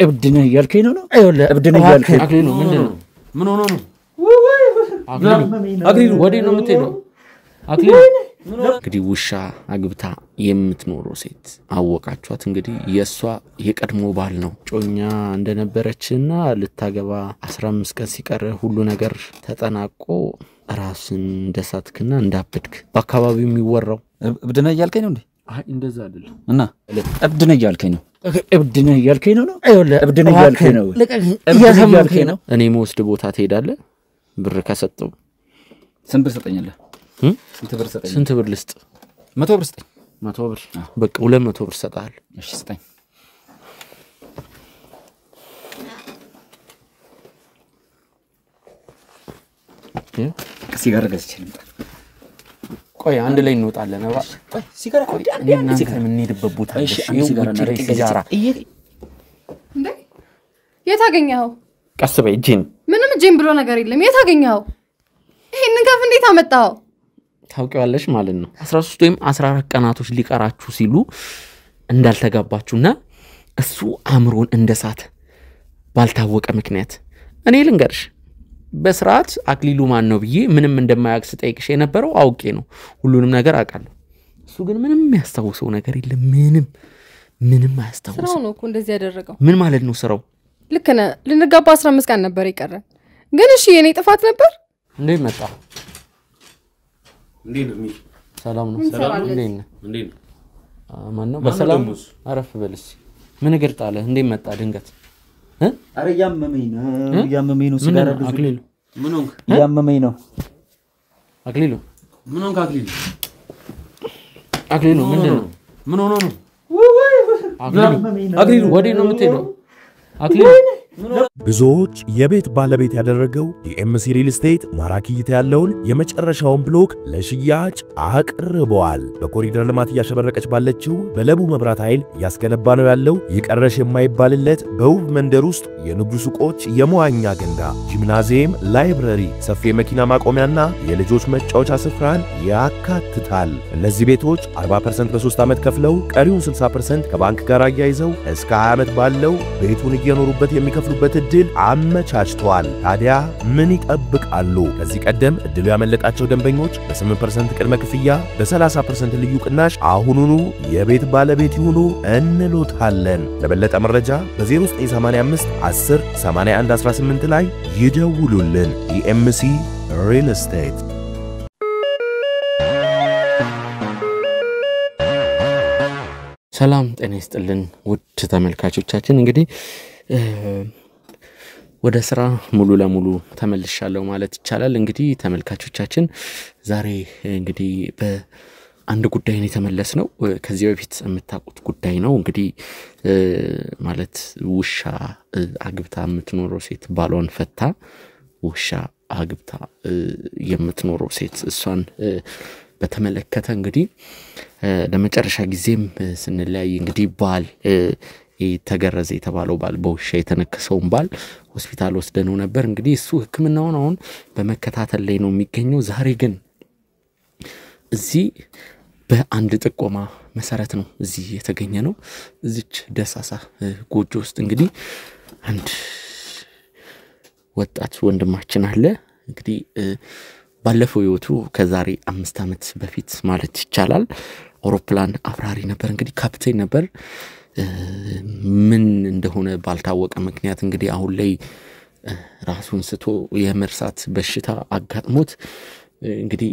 እብድነ ያልከኝ ነው አይወለ እብድነ ያልከኝ አክሊሉ ምንድነው ምን ሆኖ ነው አክሊሉ ወዴት ነው የምትሄደው አክሊሉ እንግዲህ ውሻ አግብታ የምትኖረው ሴት አወቃችኋት እንግዲህ የሷ የቀድሞ ባል ነው ጮኛ እንደነበረችና ልታገባ 15 ቀን ሲቀር ሁሉ ነገር ተጠናቆ ራስን እንደሳትክና እንዳበድክ በአካባቢው የሚወራው እብድነ ያልከኝ ነው እንዴ አይ እንደዛ አይደለም እና እብድነ ያልከኝ ነው እብድነ ያልከኝ ነው አይወለ እብድነ ያልከኝ ነው ያልከኝ ነው እኔ መወስድ ቦታ ትሄዳለህ ብር ከሰጠው ስንት ብር ሰጠኛለህ ስንት ብር ልስጥ 100 ብር ስጠኝ 100 ብር በቃ 200 ብር ሰጣል እሺ ስጠኝ ሲጋራ ገዝቼ ልምጣ ቆይ አንድ ላይ እንወጣለን አባ ቆይ ሲጋራ ቆይ አንድ ሲጋራ ምን ሄድበት ቦታ እሺ ሲጋራ እንዴ የታገኘው ቀስ በይ ጂን ምንም ጂን ብሎ ነገር የለም የታገኘው ይሄንን ከፍ እንዴት አመጣው ታውቂዋለሽ ማለት ነው 13 ወይም 14 ቀናቶች ሊቀራችሁ ሲሉ እንዳልተጋባችሁና እሱ አምሮን እንደሳተ ባልታወቀ ምክንያት እኔ ልንገርሽ በስርዓት አክሊሉ ማን ነው ብዬ ምንም እንደማያክስ ጠይቅሽ የነበረው አውቄ ነው ሁሉንም ነገር አውቃለሁ እሱ ግን ምንም ያስተውሰው ነገር የለም ምንም አያስተውሰው ስራው ነው እኮ እንደዚህ ያደረገው ምን ማለት ነው ስራው ልክ ነህ ልንጋባ 15 ቀን ነበር ይቀራል ግን እሺ የኔ ጥፋት ነበር እንዴ መጣ እንዴ ነው ሚል ሰላም ነው እንዴ ነው ማን ነው በሰላም አረፍ በልስ ምን ነገር ጣለ እንዴ መጣ ድንገት አረ ያመመኝ ነው ሲጋራ ብዙ አክሊሉ ምን ሆንክ ያመመኝ ነው አክሊሉ ምን ሆንክ አክሊሉ ምንድነው ምን ሆኖ ነው አክሊሉ ወዴት ነው የምትሄደው አክሊሉ ብዙዎች የቤት ባለቤት ያደረገው የኤምሲ ሪል ስቴት ማራኪ እይታ ያለውን የመጨረሻውን ብሎክ ለሽያጭ አቅርበዋል። በኮሪደር ልማት እያሸበረቀች ባለችው በለቡ መብራት ኃይል እያስገነባ ነው ያለው ይቀረሽ የማይባልለት በውብ መንደር ውስጥ የንግድ ሱቆች፣ የመዋኛ ገንዳ፣ ጂምናዚየም፣ ላይብረሪ፣ ሰፊ የመኪና ማቆሚያና የልጆች መጫወቻ ስፍራን ያካትታል። እነዚህ ቤቶች 40% በ3 ዓመት ከፍለው ቀሪውን 60% ከባንክ ጋር አያይዘው እስከ 20 ዓመት ባለው ቤቱን እየኖሩበት የሚከፍሉበት እድል አመቻችቷል። ታዲያ ምን ይጠብቃሉ? ከዚህ ቀደም እድሉ ያመለጣቸው ደንበኞች በ8% ቅድመ ክፍያ በ30% ልዩ ቅናሽ አሁኑኑ የቤት ባለቤት ይሁኑ እንሎታለን። ለበለጠ መረጃ በ0985 10 81 18 ላይ ይደውሉልን። ኢኤምሲ ሪል ስቴት። ሰላም ጤና ይስጥልን ውድ ተመልካቾቻችን እንግዲህ ወደ ስራ ሙሉ ለሙሉ ተመልሻለሁ ማለት ይቻላል። እንግዲህ ተመልካቾቻችን ዛሬ እንግዲህ በአንድ ጉዳይ ነው የተመለስነው። ከዚህ በፊት የምታውቁት ጉዳይ ነው እንግዲህ ማለት ውሻ አግብታ የምትኖረው ሴት ባሏን ፈታ ውሻ አግብታ የምትኖረው ሴት እሷን በተመለከተ እንግዲህ ለመጨረሻ ጊዜም ስንለያይ እንግዲህ ባል ተገረዘ የተባለው ባል በውሻ የተነከሰውን ባል ሆስፒታል ወስደነው ነበር። እንግዲህ እሱ ህክምናውን አሁን በመከታተል ላይ ነው የሚገኘው። ዛሬ ግን እዚህ በአንድ ጥቆማ መሰረት ነው እዚህ የተገኘ ነው። እዚች ደሳሳ ጎጆ ውስጥ እንግዲህ አንድ ወጣት ወንድማችን አለ። እንግዲህ ባለፈው ህይወቱ ከዛሬ 5 ዓመት በፊት ማለት ይቻላል አውሮፕላን አብራሪ ነበር። እንግዲህ ካፕቴን ነበር። ምን እንደሆነ ባልታወቀ ምክንያት እንግዲህ አሁን ላይ ራሱን ስቶ የመርሳት በሽታ አጋጥሞት እንግዲህ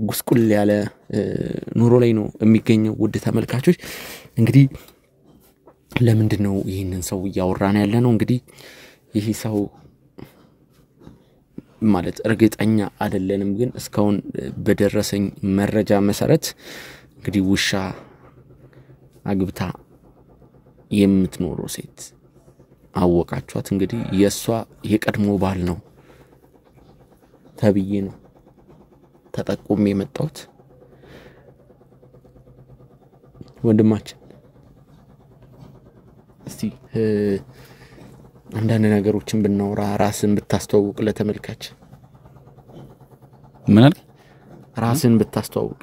ጉስቁል ያለ ኑሮ ላይ ነው የሚገኘው። ውድ ተመልካቾች እንግዲህ ለምንድነው ይሄንን ሰው ያወራን ያለ ነው? እንግዲህ ይሄ ሰው ማለት እርግጠኛ አይደለንም፣ ግን እስካሁን በደረሰኝ መረጃ መሰረት እንግዲህ ውሻ አግብታ የምትኖረው ሴት አወቃችኋት። እንግዲህ የሷ የቀድሞ ባል ነው ተብዬ ነው ተጠቆሜ የመጣሁት። ወንድማችን እስቲ አንዳንድ ነገሮችን ብናወራ ራስን ብታስተዋውቅ ለተመልካች። ምን አልክ? ራስን ብታስተዋውቅ።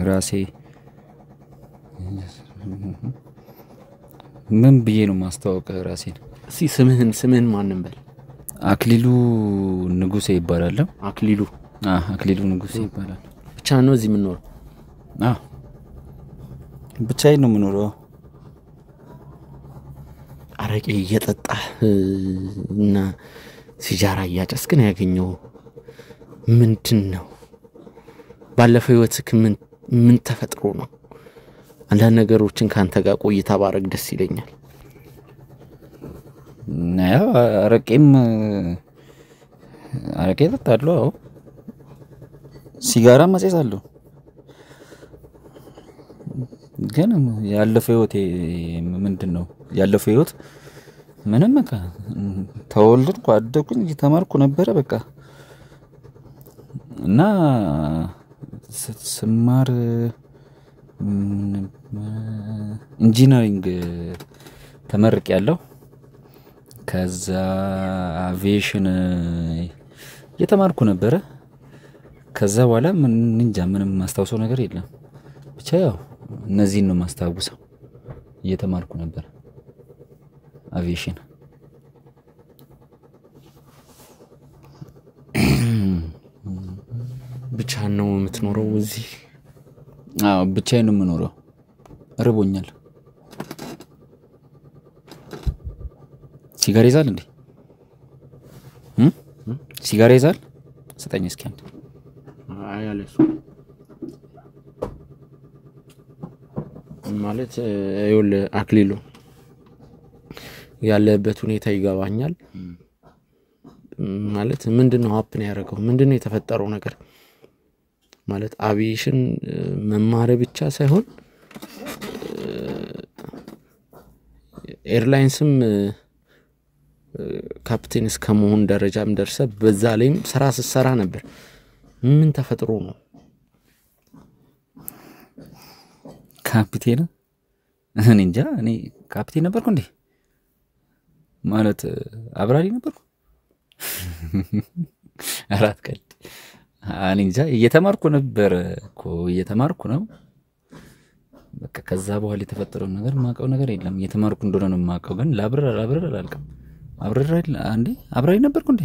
ራሴ ምን ብዬ ነው ማስተዋወቅ ራሴን? እስኪ ስምህን ማንም በል። አክሊሉ ንጉሴ ይባላል። አክሊሉ አክሊሉ ንጉሴ ይባላል። ብቻ ነው እዚህ የምኖረው? ብቻዬን ነው የምኖረው። አረቄ እየጠጣህ እና ሲጃራ እያጨስክ ነው ያገኘው? ምንድን ነው ባለፈው ህይወትክ ምን ተፈጥሮ ነው? አንዳንድ ነገሮችን ካንተ ጋር ቆይታ ባረግ ደስ ይለኛል። ያው አረቄ እጠጣለሁ። ሲጋራ ማጨሳለሁ። ግን ያለፈው ህይወቴ ምንድነው? ያለፈው ህይወት ምንም በቃ ተወልድኩ አደኩኝ እየተማርኩ ነበር በቃ እና ስማር ኢንጂነሪንግ ተመርቄያለሁ። ከዛ አቪዬሽን እየተማርኩ ነበር። ከዛ በኋላ ምንም ማስታወሰው ነገር የለም። ብቻ ያው እነዚህን ነው ማስታወሰው። እየተማርኩ ነበር አቪዬሽን። ብቻ ነው የምትኖረው እዚህ? ብቻዬን ነው የምኖረው። ርቦኛል። ሲጋራ ይዛል እንዴ? ሲጋራ ይዛል? ስጠኝ እስኪ አንተ። አያለሱ ማለት ይኸውልህ አክሊሉ ያለበት ሁኔታ ይገባኛል። ማለት ምንድነው ሀፕን ያደረገው? ምንድነው የተፈጠረው ነገር? ማለት አቪዬሽን መማር ብቻ ሳይሆን ኤርላይንስም ካፕቴን እስከመሆን ደረጃም ደርሰ በዛ ላይም ስራ ስትሰራ ነበር። ምን ተፈጥሮ ነው? ካፕቴን እኔ እንጃ። እኔ ካፕቴን ነበርኩ እንዴ? ማለት አብራሪ ነበርኩ? አራት ቀን እኔ እንጃ። እየተማርኩ ነበር እኮ እየተማርኩ ነው በቃ። ከዛ በኋላ የተፈጠረው ነገር ማቀው ነገር የለም። እየተማርኩ እንደሆነ ነው ማቀው። ግን ላብረር አላልኩም። አብራሪ ነበርኩ እንዴ?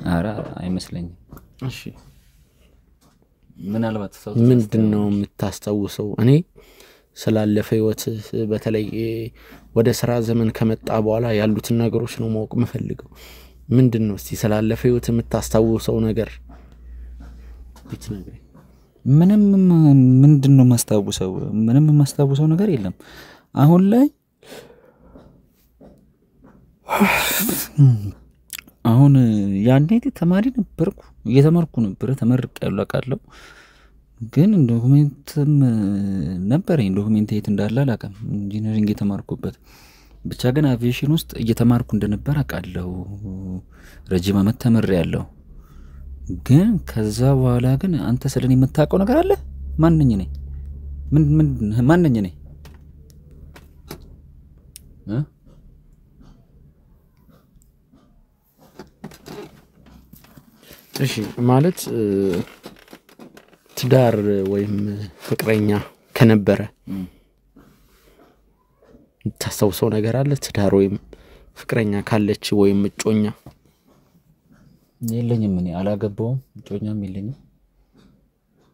ኧረ አይመስለኝም። እሺ ምናልባት ምንድነው የምታስታውሰው? እኔ ስላለፈ ህይወት በተለይ ወደ ስራ ዘመን ከመጣ በኋላ ያሉትን ነገሮች ነው ማወቅ የምፈልገው። ምንድነው እስቲ ስላለፈ ህይወት የምታስታውሰው ነገር ብትነግረኝ? ምንድነው ማስታውሰው? ምንም ማስታውሰው ነገር የለም አሁን ላይ። አሁን ያኔ ተማሪ ነበርኩ እየተማርኩ ነበር። ተመርቄያለሁ አውቃለሁ። ግን ዶክመንትም ነበረኝ። ዶክመንት የት እንዳለ አላውቅም። ኢንጂነሪንግ የተማርኩበት ብቻ ግን አቪዬሽን ውስጥ እየተማርኩ እንደነበር አውቃለሁ። ረጅም ዓመት ተመሬያለሁ። ግን ከዛ በኋላ ግን አንተ ስለኔ የምታውቀው ነገር አለ? ማንነኝ ነኝ? ማንነኝ ነኝ? እሺ ማለት ትዳር ወይም ፍቅረኛ ከነበረ ታስታውሰው ነገር አለ? ትዳር ወይም ፍቅረኛ ካለች ወይም እጮኛ? የለኝም። እኔ አላገባውም። እጮኛም የለኝም።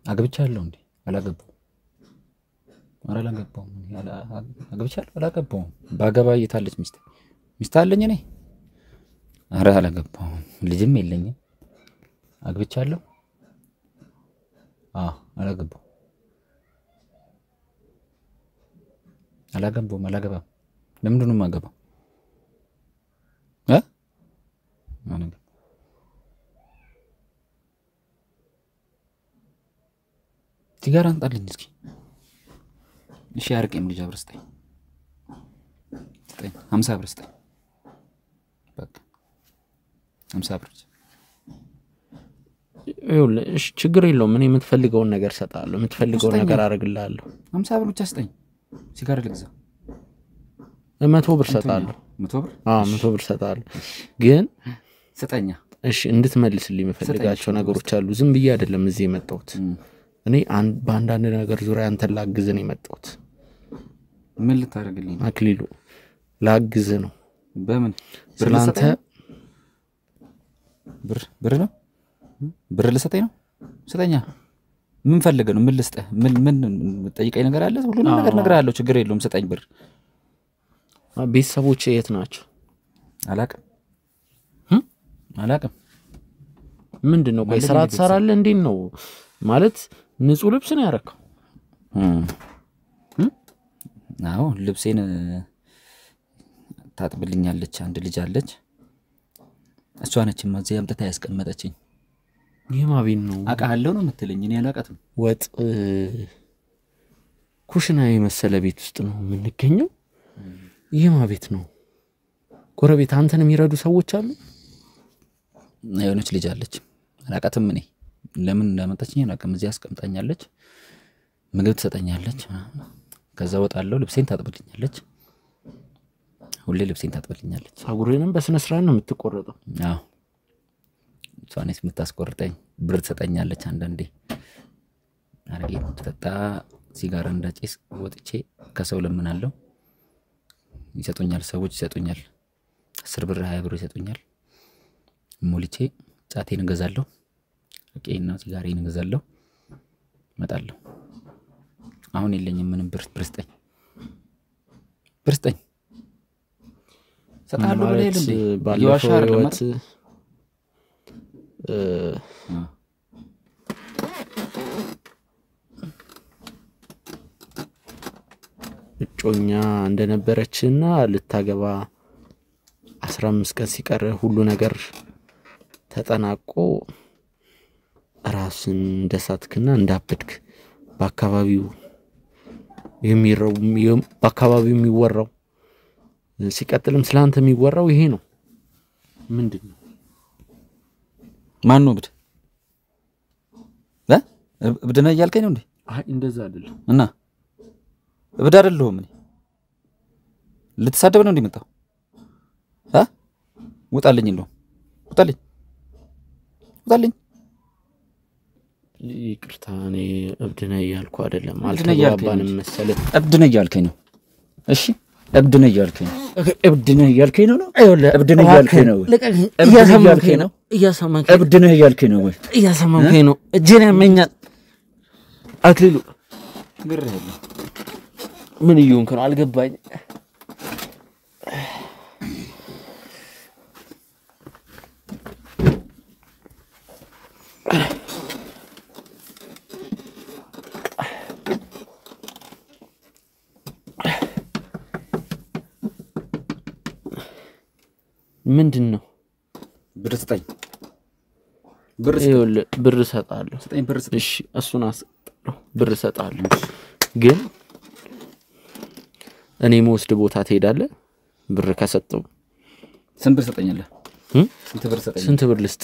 አግብቻለሁ እንዴ? አላገባውም። አላገባውም። አግብቻለሁ አላገባውም። ባገባ የታለች ሚስት አለኝ እኔ? ኧረ አላገባውም። ልጅም የለኝም። አግብቻለሁ? አላገባውም። አላገባም። ለምንድን ነው የማገባው? ሲጋራ አንጣልኝ እስኪ። እሺ አርቄም ልጅ አብር ስጠኝ 50 ብር ስጠኝ። በቃ 50 ብር። እሺ ችግር የለውም። እኔ የምትፈልገውን ነገር ሰጣለሁ። የምትፈልገውን ነገር አረግልሃለሁ። 50 ብር ብቻ ስጠኝ። ሲጋራ ልግዛ። 100 ብር ሰጣለሁ። 100 ብር? 100 ብር ሰጣለሁ። ግን ስጠኛ። እሺ እንድትመልስልኝ የምፈልጋቸው ነገሮች አሉ። ዝም ብዬ አይደለም እዚህ የመጣሁት። እኔ በአንዳንድ ነገር ዙሪያ አንተን ላግዝ ነው የመጣሁት። ምን ልታደርግልኝ? አክሊሉ ላግዝ ነው። በምን? ስላንተ ብር ነው? ብር ልሰጠኝ ነው? ስጠኛ። ምን ፈልገህ ነው? ምን ልስጥህ? ምን ጠይቀኝ ነገር አለ? ሁሉ ነገር እነግርሃለሁ። ችግር የለውም። ስጠኝ ብር። ቤተሰቦቼ የት ናቸው? አላቅም። ምንድነው? ቆይ ስራ ትሰራለህ? እንዴት ነው ማለት? ንጹህ ልብስ ነው ያረከው? አዎ ልብሴን ታጥብልኛለች። አንድ ልጅ አለች። እሷ ነች ማዘያ አምጥታ ያስቀመጠችኝ። የማቤን ነው አቃለው ነው የምትለኝ? እኔ አላቃትም። ወጥ ኩሽና የመሰለ ቤት ውስጥ ነው የምንገኘው። የማቤት ነው? ጎረቤት አንተን የሚረዱ ሰዎች አሉ? የሆነች ልጅ አለች። አላቃትም። እኔ ለምን እንዳመጣችኝ አላቅም። እዚህ አስቀምጣኛለች። ምግብ ትሰጠኛለች። ከዛ ወጣለው። ልብሴን ታጥብልኛለች። ሁሌ ልብሴን ታጥብልኛለች። ጸጉሬንም በስነ ስርዓት ነው የምትቆረጠው? አዎ እሷ ነች የምታስቆርጠኝ። ብር ትሰጠኛለች። አንዳንዴ አረቄ ትጠጣ፣ ሲጋራ እንዳጨስ ወጥቼ ከሰው ለምናለው። ይሰጡኛል፣ ሰዎች ይሰጡኛል። 10 ብር 20 ብር ይሰጡኛል። ሞልቼ ጫቴን እንገዛለሁ። አረቄና ሲጋራዬን እንገዛለሁ። መጣለሁ። አሁን የለኝም ምንም። ብር ስጠኝ፣ ብር ስጠኝ። ሰጣለሁ ብለህ እንዴ? ባለፈው ህይወት እጮኛ እንደነበረችና ልታገባ 15 ቀን ሲቀር ሁሉ ነገር ተጠናቆ ራስን እንደሳትክና እንዳበድክ በአካባቢው የሚወራው ሲቀጥልም ስላንተ የሚወራው ይሄ ነው። ምንድነው? ማን ነው እብድ? እብድ ነህ እያልከኝ ነው እንዴ? አይ እንደዛ አይደለም። እና እብድ አይደለሁም እኔ። ልትሳደብ ነው እንደመጣው? ውጣልኝ እንደው ውጣልኝ። ይቅርታ እኔ እብድ ነህ እያልኩ አይደለም። አልተግባባንም መሰለህ። እብድ ነህ እያልከኝ ነው? እሺ እብድ ነህ እያልከኝ ነው? እብድ ነህ እያልከኝ ነው? እብድ ነህ እያልከኝ ነው? እያሰማኸኝ ነው? እብድ ነህ እያልከኝ ነው ወይ? እያሰማኸኝ ነው? እጄን ያመኛል። አክሊሉ ግርህልህ ምን እየሆንክ ነው? አልገባኝ። ምንድነው? ብር ስጠኝ። ብር ሰጣለሁ። ስጠኝ ብር ስጠኝ። እሺ እሱን አሰጣለሁ። ብር ሰጣለሁ። ግን እኔ የምወስድ ቦታ ትሄዳለህ? ብር ከሰጠው ስንት ብር ሰጠኛለህ? ስንት ብር ሰጠኝ? ስንት ብር ልስጥ?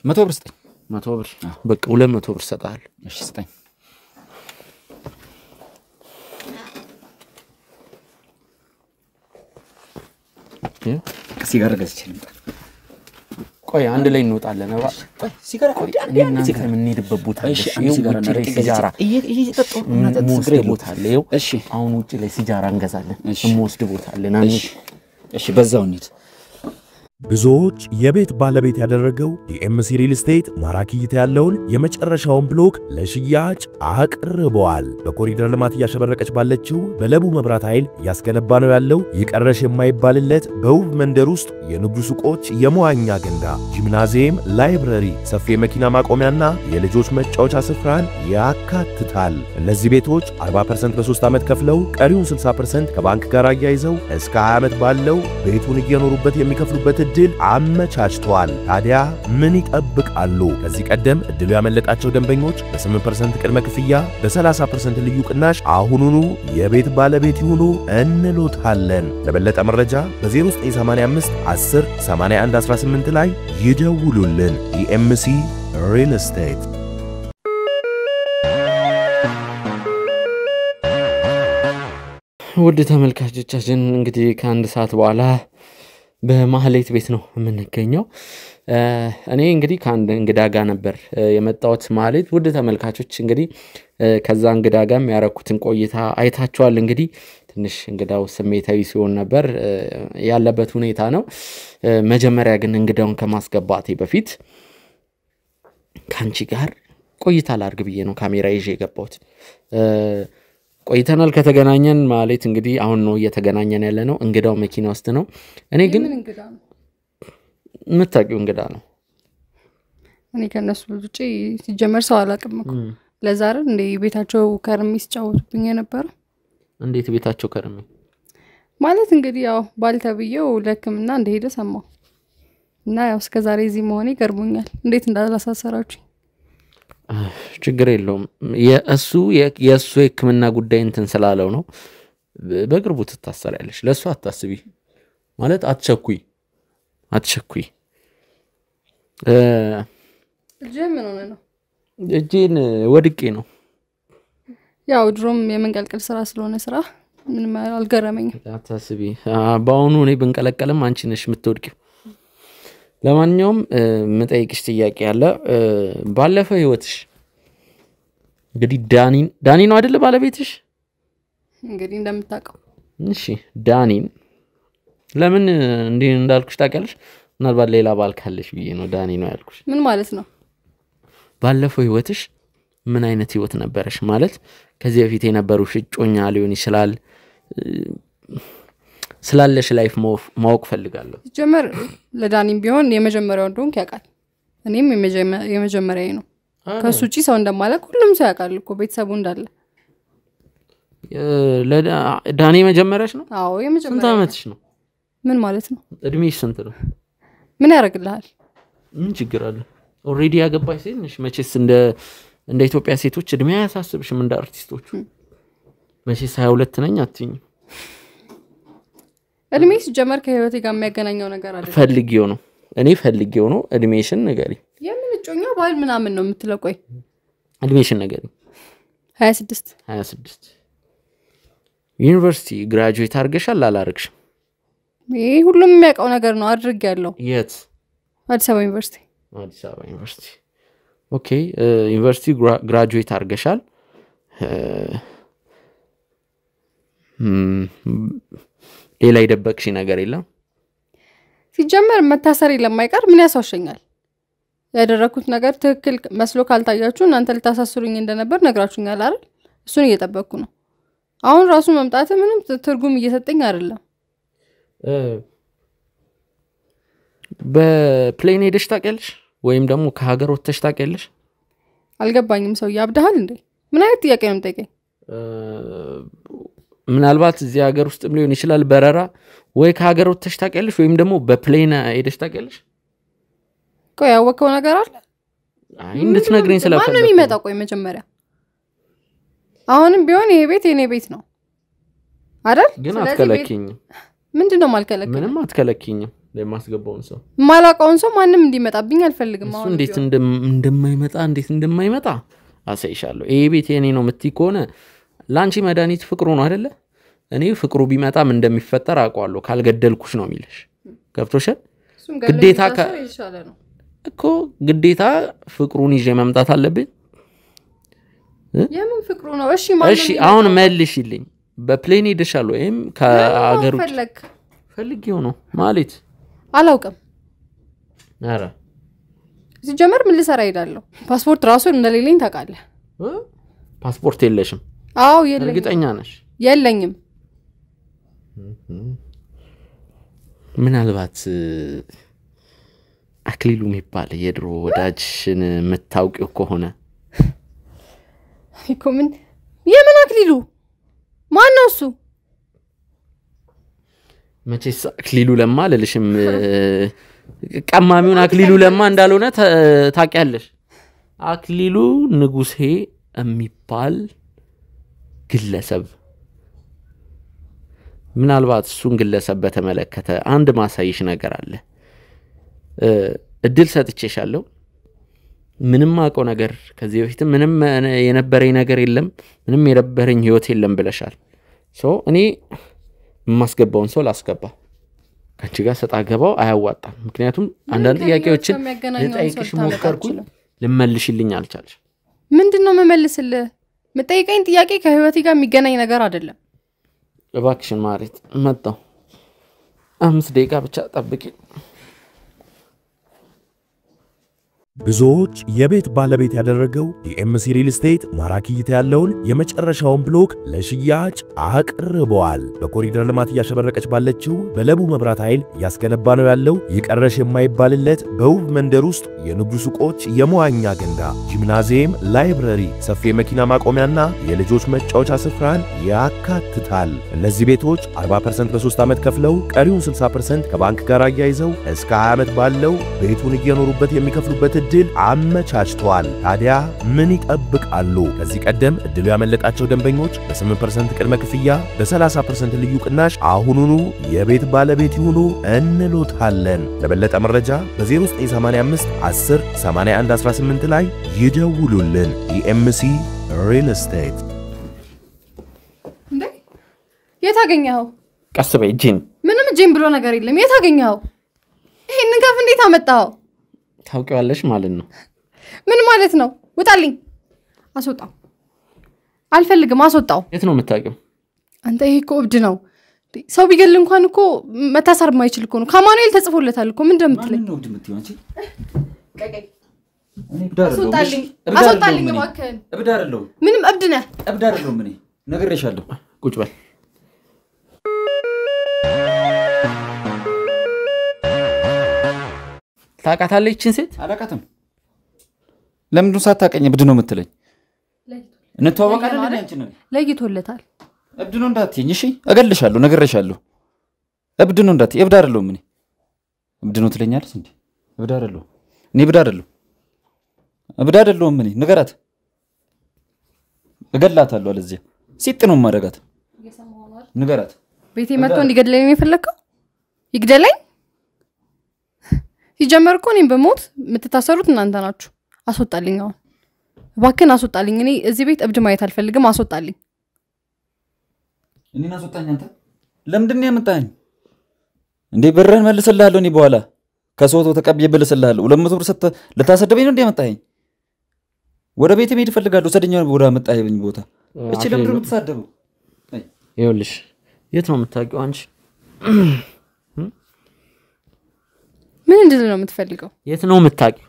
100 ብር ስጠኝ። 100 ብር በቃ 200 ብር ሰጣለሁ። እሺ ስጠኝ። ሲጋራ ገዝቼ ልምጣ። ቆይ አንድ ላይ እንወጣለን። ቆይ ሲጋራ ቆይ አንድ ሲጋራ የምንሄድበት ቦታ አለ። ሲጋራ እየጠጣሁ ቦታ አለ። እሺ አሁን ውጪ ላይ ሲጋራ እንገዛለን። እንወስድ ቦታ አለ። እሺ በዛው እንሂድ። ብዙዎች የቤት ባለቤት ያደረገው የኤምሲ ሪል ስቴት ማራኪ እይታ ያለውን የመጨረሻውን ብሎክ ለሽያጭ አቅርበዋል። በኮሪደር ልማት እያሸበረቀች ባለችው በለቡ መብራት ኃይል እያስገነባ ነው ያለው የቀረሽ የማይባልለት በውብ መንደር ውስጥ የንግዱ ሱቆች፣ የመዋኛ ገንዳ፣ ጂምናዚየም፣ ላይብረሪ፣ ሰፊ የመኪና ማቆሚያና የልጆች መጫወቻ ስፍራን ያካትታል። እነዚህ ቤቶች 40% በ3 ዓመት ከፍለው ቀሪውን 60% ከባንክ ጋር አያይዘው እስከ 20 ዓመት ባለው ቤቱን እየኖሩበት የሚከፍሉበት እድል አመቻችቷል። ታዲያ ምን ይጠብቃሉ? ከዚህ ቀደም እድሉ ያመለጣቸው ደንበኞች በ8% ቅድመ ክፍያ በ30% ልዩ ቅናሽ አሁኑኑ የቤት ባለቤት ይሁኑ እንሎታለን። ለበለጠ መረጃ በ0985 10 81 18 ላይ ይደውሉልን። ኢኤምሲ ሪል ስቴት። ውድ ተመልካቾቻችን እንግዲህ ከአንድ ሰዓት በኋላ በማህሌት ቤት ነው የምንገኘው። እኔ እንግዲህ ከአንድ እንግዳ ጋር ነበር የመጣሁት ማህሌት። ውድ ተመልካቾች እንግዲህ ከዛ እንግዳ ጋር ያረኩትን ቆይታ አይታችኋል። እንግዲህ ትንሽ እንግዳው ስሜታዊ ሲሆን ነበር ያለበት ሁኔታ ነው። መጀመሪያ ግን እንግዳውን ከማስገባቴ በፊት ካንቺ ጋር ቆይታ ላድርግ ብዬ ነው ካሜራ ይዤ የገባሁት። ቆይተናል ከተገናኘን ማለት እንግዲህ አሁን ነው እየተገናኘን ያለ ነው። እንግዳው መኪና ውስጥ ነው። እኔ ግን የምታውቂው እንግዳ ነው። እኔ ከነሱ ውጪ ሲጀመር ሰው አላውቅም እኮ። ለዛ አይደል እንደ ቤታቸው ከርሜ ሲጫወቱብኝ ነበር። እንዴት ቤታቸው ከርሜ ማለት እንግዲህ ያው ባልተብየው ለሕክምና እንደሄደ ሰማሁ እና ያው እስከዛሬ እዚህ መሆኔ ገርሞኛል። እንዴት እንዳላሳሰራችሁ ችግር የለውም። የእሱ የሕክምና ጉዳይ እንትን ስላለው ነው። በቅርቡ ትታሰሪያለሽ። ለሱ አታስቢ ማለት አትቸኩይ። ምን ሆነ ነው? እጄን ወድቄ ነው። ያው ድሮም የመንቀልቀል ስራ ስለሆነ ስራ ምንም አልገረመኝም። አታስቢ። በአሁኑ እኔ ብንቀለቀልም አንቺ ነሽ የምትወድቂው። ለማንኛውም መጠይቅሽ ጥያቄ አለ። ባለፈው ህይወትሽ እንግዲህ ዳኒ ነው አይደል ባለቤትሽ? እንግዲህ እንደምታውቀው እሺ ዳኒን ለምን እንዴ እንዳልኩሽ ታውቂያለሽ? ምናልባት ሌላ ባል ካለሽ ብዬ ነው ዳኒ ነው ያልኩሽ። ምን ማለት ነው? ባለፈው ህይወትሽ ምን አይነት ህይወት ነበረሽ? ማለት ከዚህ በፊት የነበሩሽ እጮኛ ሊሆን ይችላል። ስላለሽ ላይፍ ማወቅ ፈልጋለሁ። ጀመር ለዳኒም ቢሆን የመጀመሪያው እንደሆንክ ያውቃል። እኔም የመጀመሪያዬ ነው። ከሱ ውጪ ሰው እንደማላውቅ ሁሉም ሰው ያውቃል እኮ ቤተሰቡ እንዳለ። ዳኒ መጀመሪያሽ ነው? አዎ የመጀመሪያ። ስንት አመትሽ ነው? ምን ማለት ነው? እድሜሽ ስንት ነው? ምን ያደርግልሃል? ምን ችግር አለ? ኦሬዲ ያገባሽ ሴት ነሽ። መቼስ እንደ ኢትዮጵያ ሴቶች እድሜ አያሳስብሽም እንደ አርቲስቶቹ። መቼስ 22 ነኝ አትይኝ። እድሜ ሲጀመር ከህይወቴ ጋር የሚያገናኘው ነገር አይደለም። ፈልጌው ነው። እድሜሽን ንገሪ። የምን እጮኛ ባል ምናምን ነው የምትለው? ቆይ እድሜሽን ንገሪ። 26 ዩኒቨርሲቲ ግራጁዌት አድርገሻል አላረግሽም? ይሄ ሁሉም የሚያውቀው ነገር ነው። አድርጌያለሁ። የት? አዲስ አበባ ዩኒቨርሲቲ። ኦኬ ዩኒቨርሲቲ ግራጁዌት አድርገሻል። ሌላ ይደበቅሽ ነገር የለም? ሲጀመር መታሰር ለማይቀር ምን ያሳውሸኛል? ያደረኩት ነገር ትክክል መስሎ ካልታያችሁ እናንተ ልታሳስሩኝ እንደነበር ነግራችሁኛል አይደል? እሱን እየጠበቅኩ ነው። አሁን ራሱ መምጣት ምንም ትርጉም እየሰጠኝ አይደለም። በፕሌን ሄደሽ ታውቂያለሽ ወይም ደግሞ ከሀገር ወጥተሽ ታውቂያለሽ? አልገባኝም። ሰው ያብዳሃል እንዴ? ምን አይነት ጥያቄ ነው የምጠይቀኝ? ምናልባት እዚህ ሀገር ውስጥም ሊሆን ይችላል በረራ ወይ ከሀገር ወጥተሽ ታውቂያለሽ ወይም ደግሞ በፕሌን ሄደሽ ታውቂያለሽ? ቆይ ያወቀው ነገር አለ? አይ እንድትነግሪኝ ስለፈለኩ። ማን ነው የሚመጣው? ቆይ መጀመሪያ አሁንም ቢሆን ይሄ ቤት የኔ ቤት ነው አይደል? ግን አትከለኪኝ። ምንድነው ማልከለከኝ? ምንም አትከለኪኝ። ለማስገባውን ሰው ማላውቀውን ሰው ማንንም እንዲመጣብኝ አልፈልግም። አሁን እንዴት እንደማይመጣ አሳይሻለሁ። ይሄ ቤት የኔ ነው የምትይ ከሆነ ላንቺ መድኃኒት ፍቅሩ ነው አይደለ? እኔ ፍቅሩ ቢመጣም እንደሚፈጠር አውቀዋለሁ። ካልገደልኩሽ ነው የሚልሽ። ገብቶሻል? ግዴታ እኮ ግዴታ ፍቅሩን ይዤ መምጣት አለብኝ። የምን ፍቅሩ ነው? እሺ አሁን መልሽልኝ። በፕሌን ሄደሻል ወይም ከአገሩ ፈልጊው ነው ማለት አላውቅም። አረ ሲጀመር ምን ልሰራ ሄዳለሁ? ፓስፖርት ራሱ እንደሌለኝ ታውቃለህ። ፓስፖርት የለሽም? አዎ የለኝም። እርግጠኛ ነሽ? የለኝም። ምናልባት አክሊሉ የሚባል የድሮ ወዳጅሽን የምታውቂው ከሆነ እኮ የምን አክሊሉ? ማን ነው እሱ? መቼስ አክሊሉ ለማ አልልሽም። ቀማሚውን አክሊሉ ለማ እንዳልሆነ ታውቂያለሽ። አክሊሉ ንጉሴ የሚባል ግለሰብ። ምናልባት እሱን ግለሰብ በተመለከተ አንድ ማሳይሽ ነገር አለ። እድል ሰጥቼሻለሁ። ምንም አውቀው ነገር ከዚህ በፊት ምንም የነበረኝ ነገር የለም፣ ምንም የነበረኝ ህይወት የለም ብለሻል። እኔ የማስገባውን ሰው ላስገባ። ካንቺ ጋር ሰጣ ገባው አያዋጣም ምክንያቱም አንዳንድ ጥያቄዎችን ልጠይቅሽ ሞከርኩኝ ልመልሽልኝ አልቻልሽ ምንድነው መመልስልህ መጠይቀኝ ጥያቄ ከህይወቴ ጋር የሚገናኝ ነገር አይደለም እባክሽን ማሪት መጣው 5 ደቂቃ ብቻ ጠብቂ ብዙዎች የቤት ባለቤት ያደረገው የኤምሲ ሪል ስቴት ማራኪ እይታ ያለውን የመጨረሻውን ብሎክ ለሽያጭ አቅርበዋል። በኮሪደር ልማት እያሸበረቀች ባለችው በለቡ መብራት ኃይል እያስገነባ ነው ያለው ይቀረሽ የማይባልለት በውብ መንደር ውስጥ የንግዱ ሱቆች፣ የመዋኛ ገንዳ፣ ጂምናዚየም፣ ላይብረሪ፣ ሰፊ የመኪና ማቆሚያና የልጆች መጫወቻ ስፍራን ያካትታል። እነዚህ ቤቶች 40% በ3 ዓመት ከፍለው ቀሪውን 60% ከባንክ ጋር አያይዘው እስከ 20 ዓመት ባለው ቤቱን እየኖሩበት የሚከፍሉበት እድል አመቻችቷል። ታዲያ ምን ይጠብቃሉ? ከዚህ ቀደም እድሉ ያመለጣቸው ደንበኞች በ8% ቅድመ ክፍያ በ30% ልዩ ቅናሽ አሁኑኑ የቤት ባለቤት ይሁኑ እንሎታለን። ለበለጠ መረጃ በ0985 10 81 18 ላይ ይደውሉልን። ኢኤምሲ ሪል ስቴት። እንዴ የታገኘው? ቀስ በይ ጂን። ምንም ጂን ብሎ ነገር የለም። የታገኘው? ይሄን ገፍ እንዴት አመጣው? ታውቂዋለሽ ማለት ነው። ምን ማለት ነው? ውጣልኝ። አስወጣው። አልፈልግም። አስወጣው። የት ነው የምታውቂው? አንተ ይሄ እኮ እብድ ነው። ሰው ቢገል እንኳን እኮ መታሰር ማይችል እኮ ነው። ከማኑኤል ተጽፎለታል እኮ ምን እንደምትለኝ ነው እንደምትይው አንቺ? ቀቀይ አስወጣልኝ። አስወጣልኝ እባክህ። እብድ አይደለሁም። ምንም እብድ ነህ። እብድ አይደለሁም እኔ ነግሬሻለሁ። ቁጭ በል። ታውቃታለች እቺን ሴት? አላውቃትም። ለምን ነው ሳታውቀኝ እብድ ነው የምትለኝ? እንተዋወቃለን እንዴ አንቺ? ለይቶለታል። እብድ ነው እንዳትይኝ እሺ? እገልሻለሁ፣ ነግሬሻለሁ። እብድ ነው እንዳትይ። እብድ አይደለሁም እኔ። እብድ ነው ትለኛለሽ እንዴ? እብድ አይደለሁም እኔ። እብድ አይደለሁም። እብድ አይደለሁም እኔ። ንገራት። እገላታለሁ። አለዚያ ሲጥ ነው ማረጋት። ንገራት። ቤቴ መጥቶ እንዲገድለኝ ነው የፈለከው? ይግደለኝ? ሲጀመር እኮ እኔም በሞት የምትታሰሩት እናንተ ናችሁ። አስወጣልኝ። አሁን እባክህን አስወጣልኝ። እኔ እዚህ ቤት እብድ ማየት አልፈልግም። አስወጣልኝ። እኔን አስወጣኝ። አንተ ለምንድን ነው ያመጣኸኝ እንዴ? ብርህን መልስልሃለሁ። እኔ በኋላ ከሶቶ ተቀብዬ ብልስልሃለሁ። 200 ብር ሰጥተህ ልታሰደበኝ ነው እንዴ ያመጣኸኝ? ወደ ቤቴ መሄድ እፈልጋለሁ። ሰደኛው ወደ አመጣኸኝ ቦታ። እቺ ለምንድን ነው የምትሳደበው? ይኸውልሽ የት ነው የምታውቂው አንቺ? ምን እንድል ነው የምትፈልገው? የት ነው የምታውቂው?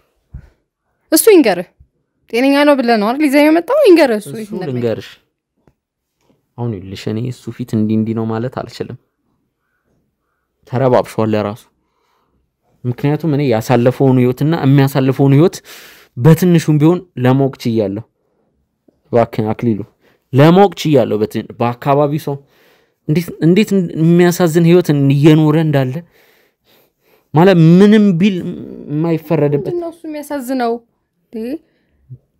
እሱ ይንገርህ። ጤነኛ ነው ብለህ ነው አይደል ይዘኸው የመጣው? ይንገርህ። እሱ ይንገርሽ። አሁን ይኸውልሽ እኔ እሱ ፊት እንዲህ ነው ማለት አልችልም። ተረባብሿል ለራሱ። ምክንያቱም እኔ ያሳለፈውን ህይወትና የሚያሳልፈውን ህይወት በትንሹም ቢሆን ለማወቅ ችያለሁ። እባክህ አክሊሉ ለማወቅ ችያለሁ። በአካባቢው ሰው እንዴት የሚያሳዝን ህይወት እየኖረ እንዳለ ማለት ምንም ቢል የማይፈረድበት ነው። እሱ የሚያሳዝነው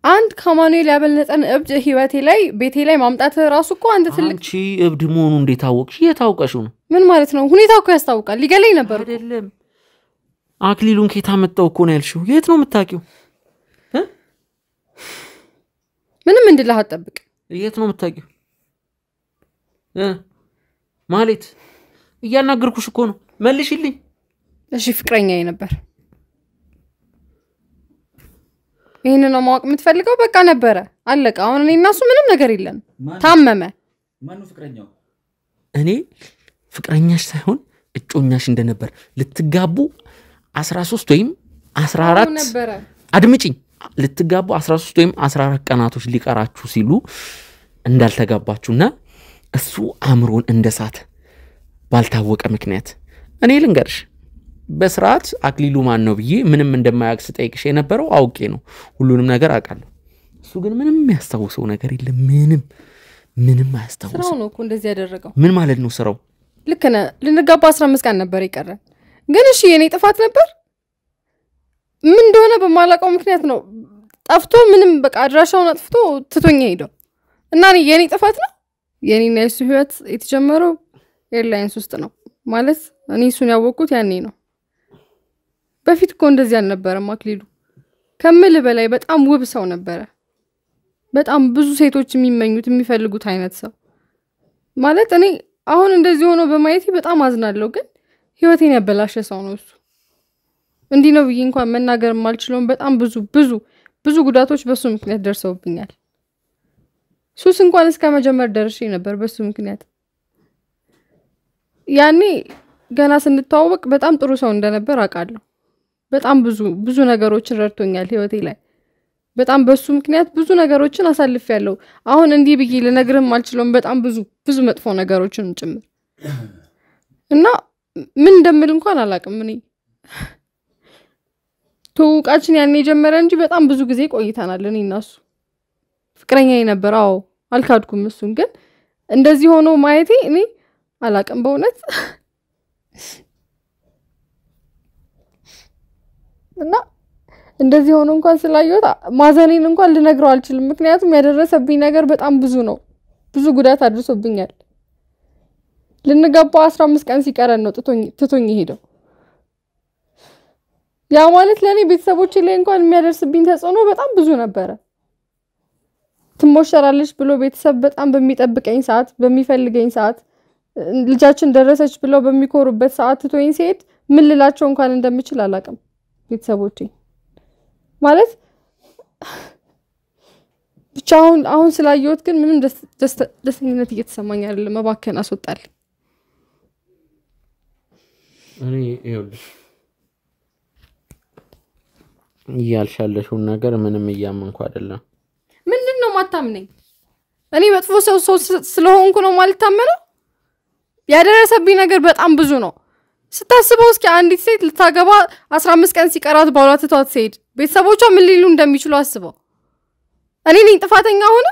አንድ ከማኑኤል ያበለጠን እብድ ህይወቴ ላይ ቤቴ ላይ ማምጣት ራሱ እኮ አንተ ትልቅ አንቺ እብድ መሆኑ እንዴት አወቅሽ? የታውቀሽው ነው? ምን ማለት ነው? ሁኔታው እኮ ያስታውቃል። ሊገለኝ ነበር አይደለም? አክሊሉን ከታ መጣው እኮ ነው ያልሽው። የት ነው የምታውቂው? ምንም እንድልህ አትጠብቅ። የት ነው የምታውቂው? ማለት እያናገርኩሽ እኮ ነው። መልሽልኝ። እሺ ፍቅረኛዬ ነበር። ይሄን ነው ማወቅ የምትፈልገው? በቃ ነበረ፣ አለቀ። አሁን እኔና እሱ ምንም ነገር የለም። ታመመ። ማን ነው ፍቅረኛው? እኔ ፍቅረኛሽ ሳይሆን እጮኛሽ እንደነበር ልትጋቡ 13 ወይም 14 ነበረ። አድምጪኝ። ልትጋቡ 13 ወይም 14 ቀናቶች ሊቀራችሁ ሲሉ እንዳልተጋባችሁና እሱ አምሮን እንደሳተ ባልታወቀ ምክንያት እኔ ልንገርሽ በስርዓት አክሊሉ ማን ነው ብዬ ምንም እንደማያውቅ ስጠይቅሽ የነበረው አውቄ ነው። ሁሉንም ነገር አውቃለሁ። እሱ ግን ምንም የሚያስታውሰው ነገር የለም። ምንም አያስታውሰው። ስራው ነው እኮ እንደዚህ ያደረገው። ምን ማለት ነው ስራው? ልክ ነህ። ልንጋባ 15 ቀን ነበር ይቀረን። ግን እሺ የኔ ጥፋት ነበር? ምን እንደሆነ በማላውቀው ምክንያት ነው ጠፍቶ ምንም በቃ አድራሻውን አጥፍቶ ትቶኝ ሄደው እና የኔ ጥፋት ነው? የኔና የሱ ህይወት የተጀመረው ኤርላይንስ ውስጥ ነው ማለት እኔ እሱን ያወቅኩት ያኔ ነው። በፊት እኮ እንደዚህ አልነበረም አክሊሉ። ከምል በላይ በጣም ውብ ሰው ነበረ። በጣም ብዙ ሴቶች የሚመኙት የሚፈልጉት አይነት ሰው ማለት እኔ አሁን እንደዚህ ሆኖ በማየቴ በጣም አዝናለሁ። ግን ህይወቴን ያበላሸ ሰው ነው እሱ። እንዲህ ነው ብዬ እንኳን መናገር ማልችለውን በጣም ብዙ ጉዳቶች በሱ ምክንያት ደርሰውብኛል። ሱስ እንኳን እስከ መጀመር ደርሼ ነበር በሱ ምክንያት። ያኔ ገና ስንተዋወቅ በጣም ጥሩ ሰው እንደነበር አውቃለሁ። በጣም ብዙ ነገሮችን ረድቶኛል ህይወቴ ላይ። በጣም በሱ ምክንያት ብዙ ነገሮችን አሳልፌያለሁ። አሁን እንዲህ ብዬ ልነግርህ ማልችለውን በጣም ብዙ መጥፎ ነገሮችን ጭምር እና ምን እንደምል እንኳን አላውቅም። እኔ ተውቃችን ያኔ ጀመረ እንጂ በጣም ብዙ ጊዜ ቆይተናል። እኔና እሱ ፍቅረኛዬ ነበር። አዎ አልካድኩም። እሱን ግን እንደዚህ ሆኖ ማየቴ እኔ አላውቅም በእውነት። እና እንደዚህ ሆኖ እንኳን ስላየሁት ማዘኔን እንኳን ልነግረው አልችልም። ምክንያቱም ያደረሰብኝ ነገር በጣም ብዙ ነው። ብዙ ጉዳት አድርሶብኛል። ልንጋባ 15 ቀን ሲቀረን ነው ትቶኝ ሄደው። ያ ማለት ለኔ ቤተሰቦቼ ላይ እንኳን የሚያደርስብኝ ተጽዕኖ በጣም ብዙ ነበረ። ትሞሸራለች ብሎ ቤተሰብ በጣም በሚጠብቀኝ ሰዓት፣ በሚፈልገኝ ሰዓት፣ ልጃችን ደረሰች ብለው በሚኮሩበት ሰዓት ትቶኝ ሲሄድ ምን ልላቸው እንኳን እንደምችል አላውቅም። ቤተሰቦቼ ማለት ብቻ አሁን ስላየሁት ግን ምንም ደስተኝነት እየተሰማኝ አይደለም። መባከን አስወጣል። እኔ ይኸውልሽ ያልሻለሽውን ነገር ምንም እያመንኩ አይደለም። ምንድነው ማታምነኝ? እኔ መጥፎ ሰው ስለሆንኩ ነው ማለት ታመነው? ያደረሰብኝ ነገር በጣም ብዙ ነው። ስታስበው እስኪ አንዲት ሴት ልታገባ 15 ቀን ሲቀራት ባሏ ትቷት ሲሄድ ቤተሰቦቿ ምን ሊሉ እንደሚችሉ አስበው። እኔ ነኝ ጥፋተኛ ሆነ?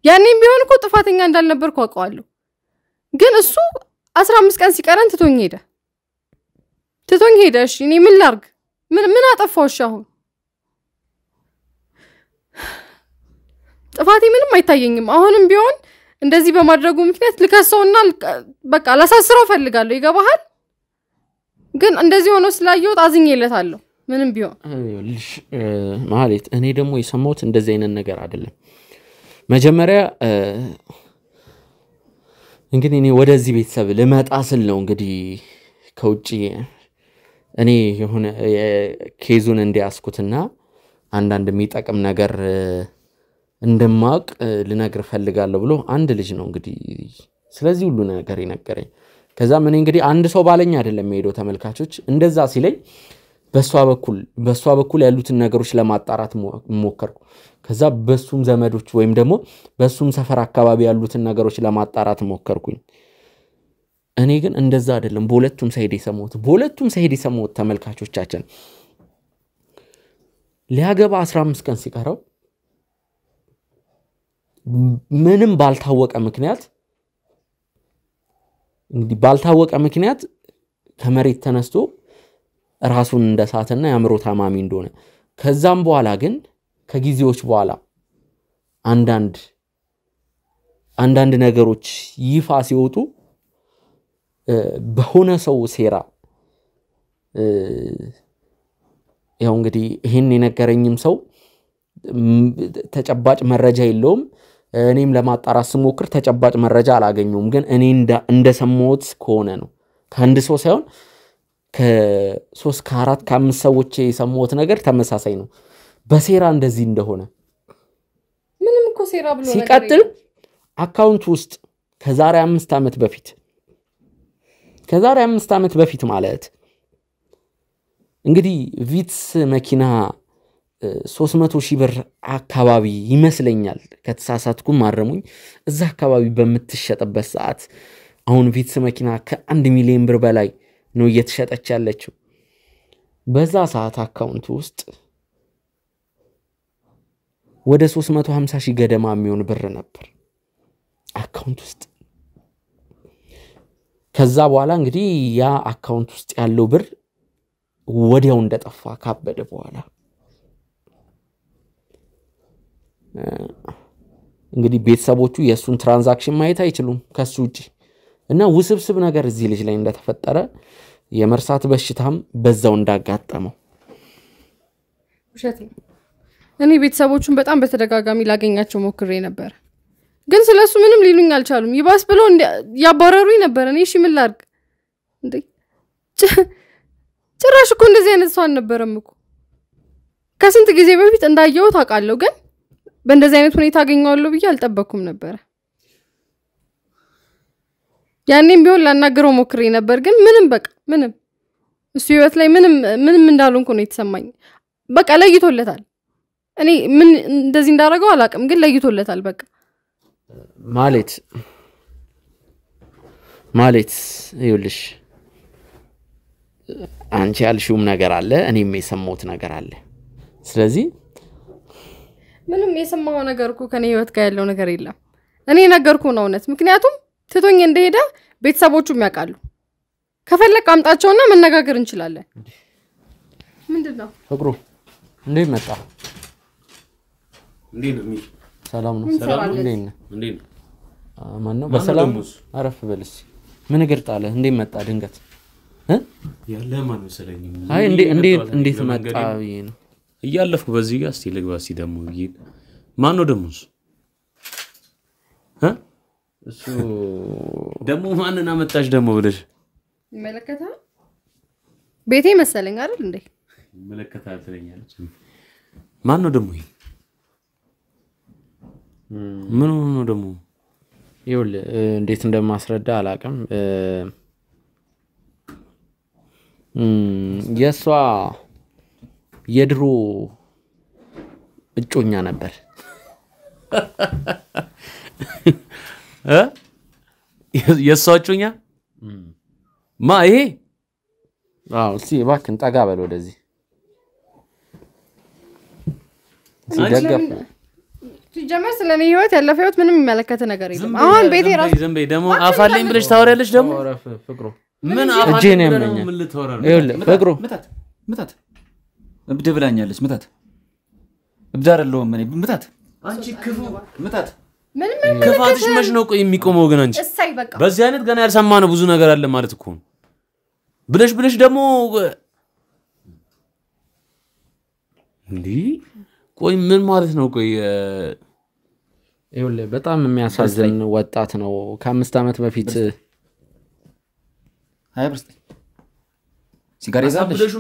ያኔም ቢሆን እኮ ጥፋተኛ እንዳልነበርኩ አውቀዋለሁ። ግን እሱ 15 ቀን ሲቀረን ትቶኝ ሄደ። እሺ እኔ ምን ላርግ? ምን አጠፋውሽ? አሁን ጥፋቴ ምንም አይታየኝም። አሁንም ቢሆን እንደዚህ በማድረጉ ምክንያት ልከሰውና በቃ ላሳስረው ፈልጋለሁ። ይገባሃል? ግን እንደዚህ ሆኖ ስላየሁት አዝኜለታለሁ። ምንም ቢሆን ማለት እኔ ደግሞ የሰማሁት እንደዚህ አይነት ነገር አይደለም። መጀመሪያ እንግዲህ እኔ ወደዚህ ቤተሰብ ልመጣ ስል ነው እንግዲህ ከውጪ እኔ የሆነ ኬዙን እንዲያስኩትና አንዳንድ የሚጠቅም ነገር እንደማቅ ልነግር ፈልጋለሁ ብሎ አንድ ልጅ ነው እንግዲህ ስለዚህ ሁሉ ነገር ይነገረኝ። ከዛ ምን እንግዲህ አንድ ሰው ባለኝ አይደለም ሄዶ ተመልካቾች እንደዛ ሲለኝ በሷ በኩል ያሉትን ነገሮች ለማጣራት ሞከርኩ። ከዛ በሱም ዘመዶች ወይም ደግሞ በሱም ሰፈር አካባቢ ያሉትን ነገሮች ለማጣራት ሞከርኩኝ። እኔ ግን እንደዛ አይደለም። በሁለቱም ሳይድ የሰማሁት ተመልካቾቻችን ሊያገባ 15 ቀን ሲቀረው ምንም ባልታወቀ ምክንያት ከመሬት ተነስቶ ራሱን እንደሳተና ያምሮ ታማሚ እንደሆነ ከዛም በኋላ ግን ከጊዜዎች በኋላ አንዳንድ ነገሮች ይፋ ሲወጡ በሆነ ሰው ሴራ ያው እንግዲህ ይሄን የነገረኝም ሰው ተጨባጭ መረጃ የለውም። እኔም ለማጣራት ስሞክር ተጨባጭ መረጃ አላገኘውም። ግን እኔ እንደሰማሁት ከሆነ ነው ከአንድ ሰው ሳይሆን ከ3 ከ4 ከ5 ሰዎች የሰማሁት ነገር ተመሳሳይ ነው። በሴራ እንደዚህ እንደሆነ ምንም እኮ ሴራ ብሎ ነገር ሲቀጥል አካውንት ውስጥ ከዛሬ 5 ዓመት በፊት ማለት እንግዲህ ቪትስ መኪና 300,000 ብር አካባቢ ይመስለኛል ከተሳሳትኩም ማረሙኝ እዛ አካባቢ በመትሸጥበት ሰዓት አሁን ቪትስ መኪና ከ1 ሚሊዮን ብር በላይ ነው እየተሸጠች ያለችው። በዛ ሰዓት አካውንት ውስጥ ወደ 350,000 ገደማ የሚሆን ብር ነበር አካውንት ውስጥ። ከዛ በኋላ እንግዲህ ያ አካውንት ውስጥ ያለው ብር ወዲያው እንደጠፋ ካበደ በኋላ እንግዲህ ቤተሰቦቹ የሱን ትራንዛክሽን ማየት አይችሉም ከሱ ውጪ እና ውስብስብ ነገር እዚህ ልጅ ላይ እንደተፈጠረ የመርሳት በሽታም በዛው እንዳጋጠመው ውሸት ነው። እኔ ቤተሰቦቹን በጣም በተደጋጋሚ ላገኛቸው ሞክሬ ነበር፣ ግን ስለሱ ምንም ሊሉኝ አልቻሉም። ይባስ ብለው ያባረሩኝ ነበር። እኔ እሺ ምን ላድርግ? እንዴ ጭራሽ እኮ እንደዚህ አይነት ሰው አልነበረም እኮ ከስንት ጊዜ በፊት እንዳየው ታውቃለሁ ግን በእንደዚህ አይነት ሁኔታ አገኘዋለሁ ብዬ አልጠበኩም ነበር ያኔም ቢሆን ላናገረው ሞክሬ ነበር ግን ምንም እሱ ህይወት ላይ ምንም እንዳልሆንኩ ነው የተሰማኝ በቃ ለይቶለታል እኔ ምን እንደዚህ እንዳደረገው አላውቅም ግን ለይቶለታል በቃ ማለት ይኸውልሽ አንቺ ያልሽውም ነገር አለ እኔም የሰማሁት ነገር አለ ስለዚህ ምንም የሰማው ነገር እኮ ከኔ ህይወት ጋር ያለው ነገር የለም እኔ ነገርኩ ነው እውነት ምክንያቱም ትቶኝ እንደሄደ ቤተሰቦቹም ያውቃሉ ከፈለክ አምጣቸውና መነጋገር እንችላለን ምንድነው ፍቅሩ እንዴት መጣ እንዴት ነው ሰላም ነው እንዴት ማን ነው በሰላም አረፍ በልስ ምን ገርጣለ እንዴት መጣ ድንገት ያለ ማን መሰለኝ አይ እንዴት መጣ ነው እያለፍኩ በዚህ ጋር እስቲ ልግባ እስቲ ደሞ ማን ነው ደሞስ እሱ ደሞ ማንና መጣሽ ደሞ ብለሽ ይመለከታል ቤቴ መሰለኝ አይደል እንዴ ይመለከታል ትለኛለች ማን ነው ደሞ ምን ነው ደሞ ይውል እንዴት እንደማስረዳ አላቀም የሷ የድሮ እጮኛ ነበር የሷ እጮኛ ይሄ እስቲ እባክህን ጠጋ በል ወደዚህ ሲደገፍ ሲጀመር ስለኔ ህይወት ያለፈ ህይወት ምንም የሚመለከት ነገር የለም አሁን ቤቴ ራስ ዝም በይ ደሞ አፋለኝ ብለሽ ታወሪያለሽ ደሞ ፍቅሩ ምን አፋለኝ ብለሽ ምን ልትወራ ነው ይኸውልህ ፍቅሩ ምታት እብድ ብላኛለች ምታት እብድ አይደለም እኔ ምታት አንቺ ክፉ ምታት ምንም ክፋትሽ መች ነው ቆይ የሚቆመው ግን አንቺ እሳይ በቃ በዚህ አይነት ገና ያልሰማነው ብዙ ነገር አለ ማለት እኮ ብለሽ ደሞ እንዴ ቆይ ምን ማለት ነው ቆይ ይኸውልህ በጣም የሚያሳዝን ወጣት ነው ከ5 አመት በፊት ሃይ ብርስ ሲጋራ ይዛለሽ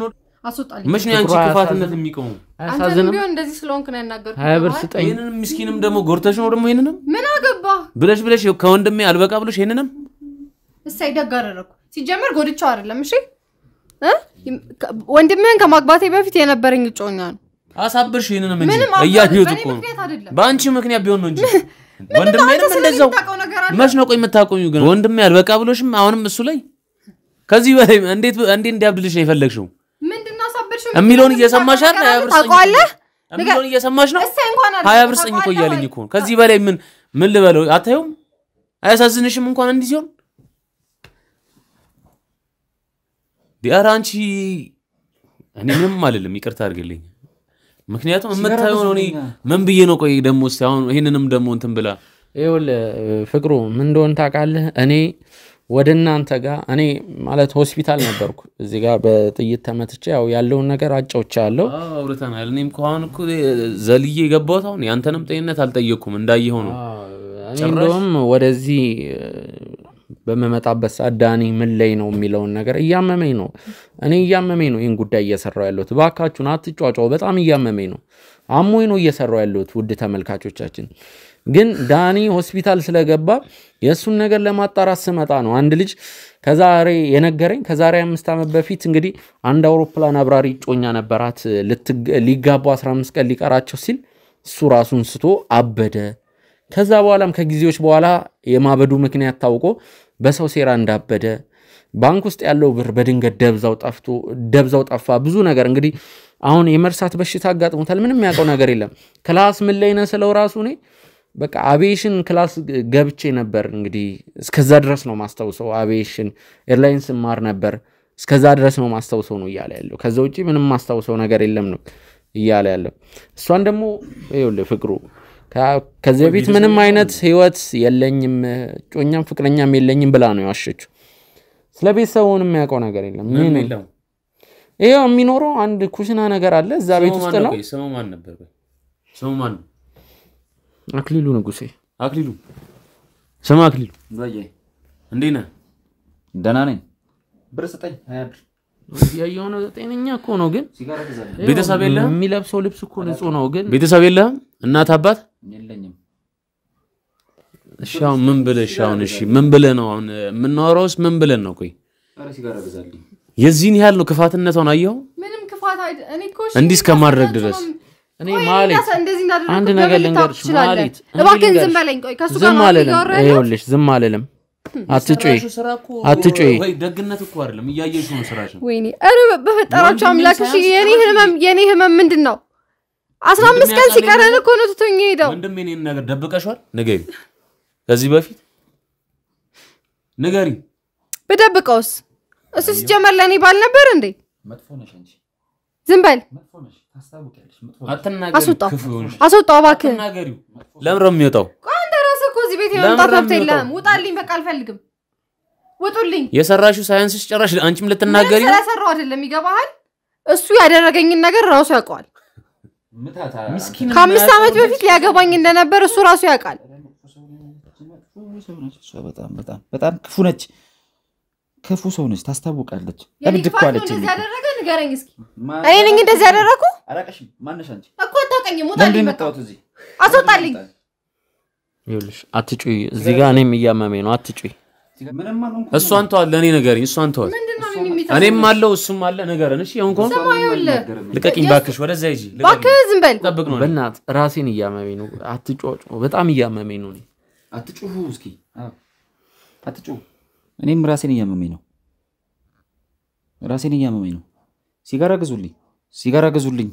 አስወጣልኝ መች ነው አንቺ ክፋትነት የሚቆመው አንተም ቢሆን እንደዚህ ስለሆንክ ነው ያናገርኩት ሃይ ብርስ ጠኝ ይሄንንም ምስኪንም ደሞ ጎርተሽ ነው ደሞ ይሄንንም ምን አገባ ብለሽ ከወንድሜ አልበቃ ብለሽ ይሄንንም እሳይ ደጋረረኩ ሲጀመር ጎድቻው አይደለም እሺ ወንድሜን ከማግባቴ በፊት የነበረኝ እጮኛ ነው አሳብርሽ ይሄንንም እንጂ እያየሁት እኮ ባንቺ ምክንያት ቢሆን ነው እንጂ ወንድሜንም እንደዛው መች ነው ቆይ የምታቆሚው ግን ወንድሜ አልበቃ ብሎሽም አሁንም እሱ ላይ ከዚህ በላይ እንዴት እንዲያብድልሽ ነው የፈለግሽው ምንድነው አሳብርሽ የሚለውን እየሰማሽ አይደል ታውቃለህ የሚለውን እየሰማሽ ነው እሳይ እንኳን አይደል 20 ብር ስጠኝ እኮ እያለኝ እኮ ከዚህ በላይ ምን ልበለው አታዩም አያሳዝንሽም እንኳን እንዲህ ሲሆን ዲያራንቺ እኔ ምንም አይደለም ይቅርታ አድርግልኝ ምክንያቱም እምታየው ነው እኔ ምን ብዬ ነው ቆይ ደሞስ አሁን ይሄንንም ደሞ እንትን ብላ ይኸውልህ ፍቅሩ ምን እንደሆነ ታውቃለህ እኔ ወደናንተ ጋር እኔ ማለት ሆስፒታል ነበርኩ እዚህ ጋር በጥይት ተመትቼ ያው ያለውን ነገር አጫውቻለሁ አውርተናል እኔም ከሆነ እኮ ዘልዬ ገባሁት አሁን ያንተንም ጤንነት አልጠየቅኩም እንዳየው ነው እኔ እንደውም ወደዚህ በመመጣበት ዳኒ ምን ላይ ነው የሚለውን ነገር እያመመኝ ነው ይሄን ጉዳይ እየሰራው ያለሁት ባካችሁን አትጫጫው በጣም እያመመኝ ነው አሞኝ ነው እየሰራው ያለሁት ውድ ተመልካቾቻችን ግን ዳኒ ሆስፒታል ስለገባ የሱን ነገር ለማጣራት ስመጣ ነው አንድ ልጅ ከዛሬ የነገረኝ ከዛሬ 5 አመት በፊት እንግዲህ አንድ አውሮፕላን አብራሪ ጮኛ ነበራት ሊጋቡ 15 ቀን ሊቀራቸው ሲል እሱ ራሱን ስቶ አበደ ከዛ በኋላም ከጊዜዎች በኋላ የማበዱ ምክንያት ታውቆ በሰው ሴራ እንዳበደ ባንክ ውስጥ ያለው ብር በድንገት ደብዛው ጠፋ ብዙ ነገር እንግዲህ አሁን የመርሳት በሽታ አጋጥሞታል ምንም ያውቀው ነገር የለም ክላስ ምን ላይ ነው ስለው ራሱ ነው በቃ አቪዬሽን ክላስ ገብቼ ነበር እንግዲህ እስከዛ ድረስ ነው ማስተውሰው አቪዬሽን ኤርላይንስ ማር ነበር እስከዛ ድረስ ነው ማስተውሰው ነው ይያለ ያለው ከዛ ውጪ ምንም ማስተውሰው ነገር የለም ነው ይያለ ያለው እሷን ደግሞ ይኸውልህ ፍቅሩ ከዚህ በፊት ምንም አይነት ህይወት የለኝም ጮኛም ፍቅረኛም የለኝም ብላ ነው ያሸችው ስለቤተሰቡንም ያውቀው ነገር የለም ምን ነው ይሄው የሚኖረው አንድ ኩሽና ነገር አለ እዛ ቤት ውስጥ ነው ስሙ ማን ነበር ስሙ ማን አክሊሉ ንጉሴ አክሊሉ ስሙ አክሊሉ ባዬ እንዴት ነህ ደህና ነኝ ብር ስጠኝ አያድር ያየው ነው ጤነኛ እኮ ነው ግን ሲጋራ ገዛልኝ ቤተሰብ የለህም የሚለብሰው ልብስ እኮ ንጹህ ነው ግን ቤተሰብ የለህም እናት አባት የለኝም እሺ አሁን ምን ብለሽ አሁን እሺ ምን ብለህ ነው አሁን የምናወራውስ ምን ብለን ነው ቆይ ኧረ ሲጋራ ገዛልኝ የዚህን ያህል ነው ክፋትነቷን አየው ምንም ክፋት እኔ እኮ እንዲህ እስከማድረግ ድረስ እኔ ማለት አንድ ነገር ልንገርሽ ማለት እባክህን ዝም በለኝ ቆይ ከሱ ጋር ነው ያወራው ይኸውልሽ ዝም አልልም አትጩይ ወይ ደግነት እኮ አይደለም እያየሽ ነው ስራሽ ወይኔ ኧረ በፈጠራችሁ አምላክ እሺ የኔ ህመም ምንድነው 15 ቀን ሲቀረን እኮ ነው ትቶኝ ሄደው ወንድሜ እኔን ነገር ደብቀሽዋል ንገሪ ከዚህ በፊት ንገሪ በደብቀውስ እሱ ሲጀመር ለኔ ባል ነበር እንዴ መጥፎ ነሽ አንቺ ዝም በል መጥፎ ነሽ ታስታውቂያለሽ መጥፎ አትናገሪ አስወጣው እባክህ አትናገሪው ለምን ነው የሚወጣው አንተ ራስህ እኮ እዚህ ቤት የመምጣት መብት የለህም ውጣልኝ በቃ አልፈልግም ውጡልኝ የሰራሽው ሳይንስሽ ጭራሽ አንቺም ልትናገሪ ስለሰራው አይደለም ይገባሃል እሱ ያደረገኝን ነገር ራሱ ያውቃል ምስኪን ከ5 ዓመት በፊት ሊያገባኝ እንደነበር እሱ ራሱ ያውቃል በጣም ክፉ ነች ክፉ ሰው ነች ታስታውቃለች እብድ እኮ አለች እንደዚህ ያደረገ ንገረኝ እስኪ እኔ ነኝ እንደዚህ ያደረኩ አላቀሽም ማነሽ አንቺ እኮ አታውቀኝም ውጣልኝ በቃ እዚህ አስወጣልኝ ይኸውልሽ አትጩይ እዚህ ጋር እኔም እያመመኝ ነው አትጩይ ምንም አልሆንኩም እሷን ተዋል ለኔ ነገርኝ እሷን ተዋል ምንድነው የሚታየው እኔም አለው እሱም አለ ነገርን እሺ አሁን ኮን ልቀቂኝ ባክሽ ወደዛ ሂጂ ባክህ ዝም በል ጠብቅ ነው በእናት ራሴን እያመመኝ ነው አትጮጭ በጣም እያመመኝ ነው አትጩሁ እስኪ አትጩሁ እኔም ራሴን እያመመኝ ነው ሲጋራ ገዙልኝ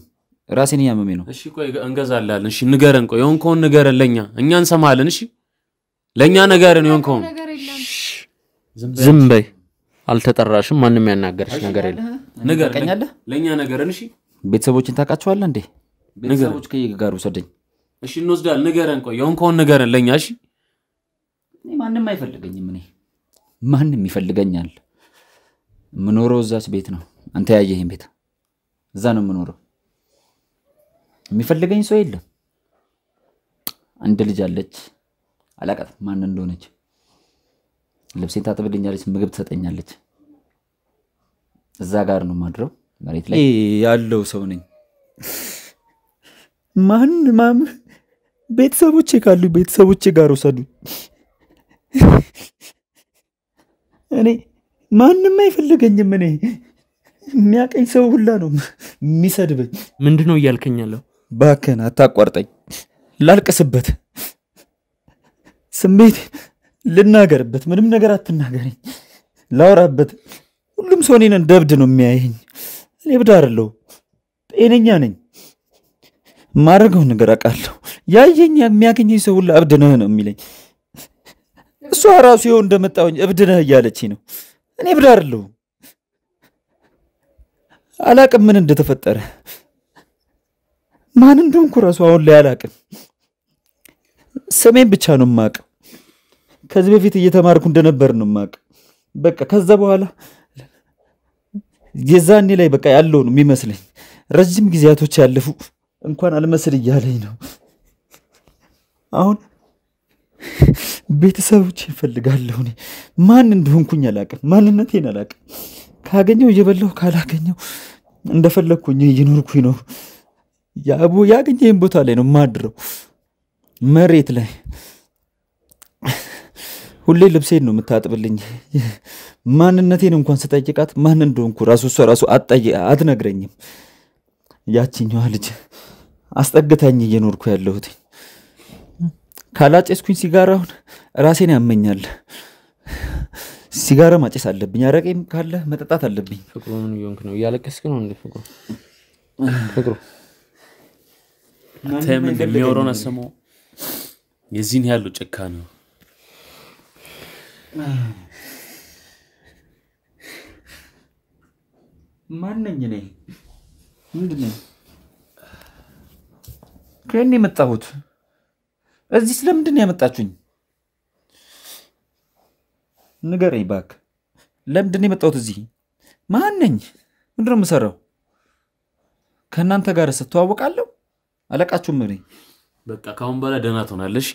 ራሴን እያመመኝ ነው እሺ ቆይ እንገዛላለን እሺ ንገረን ቆይ የሆንከውን ንገረን ለኛ እኛ እንሰማለን እሺ ለኛ ነገርን የሆንከውን ዝም በይ አልተጠራሽም ማንንም ያናገርሽ ነገር የለም ንገረኛለህ ለኛ ነገርን እሺ ቤተሰቦችን ታውቃቸዋለህ እንዴ ቤተሰቦች ከየጋሩ ሰደኝ እሺ እንወስዳለን ንገረን ቆይ የሆንከውን ንገረን ለኛ እሺ ማንንም አይፈልገኝም ማንንም ይፈልገኛል ምኖረው እዛስ ቤት ነው አንተ ያየኸኝ ቤት እዛ ነው ምኖረው የሚፈልገኝ ሰው የለም አንድ ልጅ አለች አላቀት ማን እንደሆነች ልብሴን ታጥብልኛለች ምግብ ትሰጠኛለች እዛ ጋር ነው ማድረው መሬት ላይ ያለው ሰው ነኝ ማን ቤተሰቦቼ ካሉ ቤተሰቦቼ ጋር ወሰዱ እኔ ማንንም አይፈልገኝም የሚያቀኝ ሰው ሁላ ነው የሚሰድበኝ ምንድነው እያልከኛለሁ ባከን አታቋርጠኝ ላልቀስበት ስሜት ልናገርበት ምንም ነገር አትናገረኝ ላውራበት ሁሉም ሰው እኔን እንደብድ ነው የሚያየኝ እኔ እብድ አይደለሁ ጤነኛ ነኝ ማረገው ነገር አውቃለሁ ያየኝ የሚያገኘኝ ሰው ሁላ እብድ ነህ ነው የሚለኝ እሷ ራሱ ይኸው እንደመጣሁኝ እብድ ነህ እያለችኝ ነው እኔ እብድ አይደለሁ አላቅም ምን እንደተፈጠረ ማን እንደሆንኩ ራሱ አሁን ላይ አላቅም ስሜን ብቻ ነው የማውቀው ከዚህ በፊት እየተማርኩ እንደነበር ነው የማውቀው በቃ ከዛ በኋላ የዛኔ ላይ በቃ ያለው ነው የሚመስለኝ ረጅም ጊዜያቶች ያለፉ እንኳን አልመስል እያለኝ ነው አሁን ቤተሰቦቼ እፈልጋለሁ ማን እንደሆንኩኝ አላቅም ማንነቴን አላቅም ካገኘው እየበላሁ ካላገኘው እንደፈለኩኝ እየኖርኩኝ ነው ያገኘኝ ቦታ ላይ ነው ማድረው መሬት ላይ ሁሌ ልብሴን ነው የምታጥብልኝ ማንነቴን እንኳን ስጠይቃት ማን እንደሆንኩ ራሱ አትነግረኝም ያቺኛዋ ልጅ አስጠግታኝ እየኖርኩ ያለሁት ካላጨስኩኝ ሲጋራውን ራሴን ያመኛል ሲጋራ ማጨስ አለብኝ አረቄም ካለ መጠጣት አለብኝ ፍቅሩ ምን ይሆንክ ነው እያለቀስክ ነው እንዴ ፍቅሩ ተም እንደሚያወራው ነሰሞ የዚህን ያለው ጨካ ነው ማንነኝ ነኝ ምንድነው ከኔ መጣሁት እዚህ ስለምንድን ነው ያመጣችሁኝ ንገረኝ ባክ ለምንድን ነው የመጣሁት እዚህ ማን ነኝ ምንድነው የምሰራው ከናንተ ጋር ስተዋወቃለሁ አለቃችሁ ምን በቃ ካሁን በኋላ ደህና ትሆናለሽ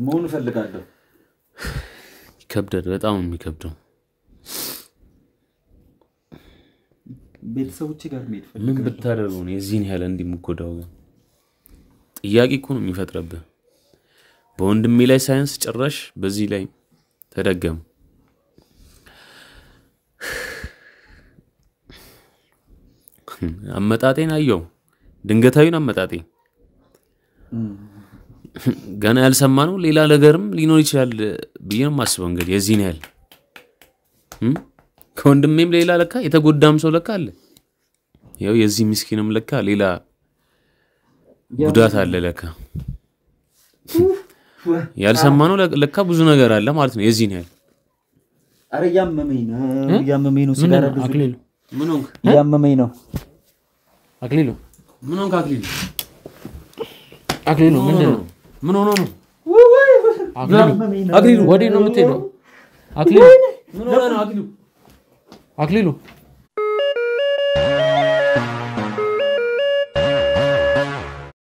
መሆን ፈልጋለሁ ይከብዳል በጣም የሚከብደው ቤተሰቦቼ ጋር መሄድ ምን ብታደርጉ ነው የዚህን ያህል እንዲምጎዳው? ጥያቄ እኮ ነው የሚፈጥረብህ። በወንድሜ ላይ ሳይንስ ጭራሽ በዚህ ላይ ተደገም። አመጣጤን አየው፣ ድንገታዊን አመጣጤ ገና ያልሰማነው ሌላ ነገርም ሊኖር ይችላል ብዬ ነው የማስበው። እንግዲህ የዚህን ያህል ከወንድሜም ሌላ ለካ የተጎዳም ሰው ለካ አለ። ያው የዚህ ምስኪንም ለካ ሌላ ጉዳት አለ ለካ ያልሰማነው ለካ ብዙ ነገር አለ ማለት ነው። የዚህን ያህል አረ ያመመኝ ነው ሲጋራ ብዙ አክሊሉ ምን ሆንክ? ያመመኝ ነው አክሊሉ ምን ሆንክ? አክሊሉ ምንድን ነው? ምን ሆኖ ነው? አክሊሉ ወዴት ነው የምትሄደው? አክሊሉ ምን ሆነ ነው? አክሊሉ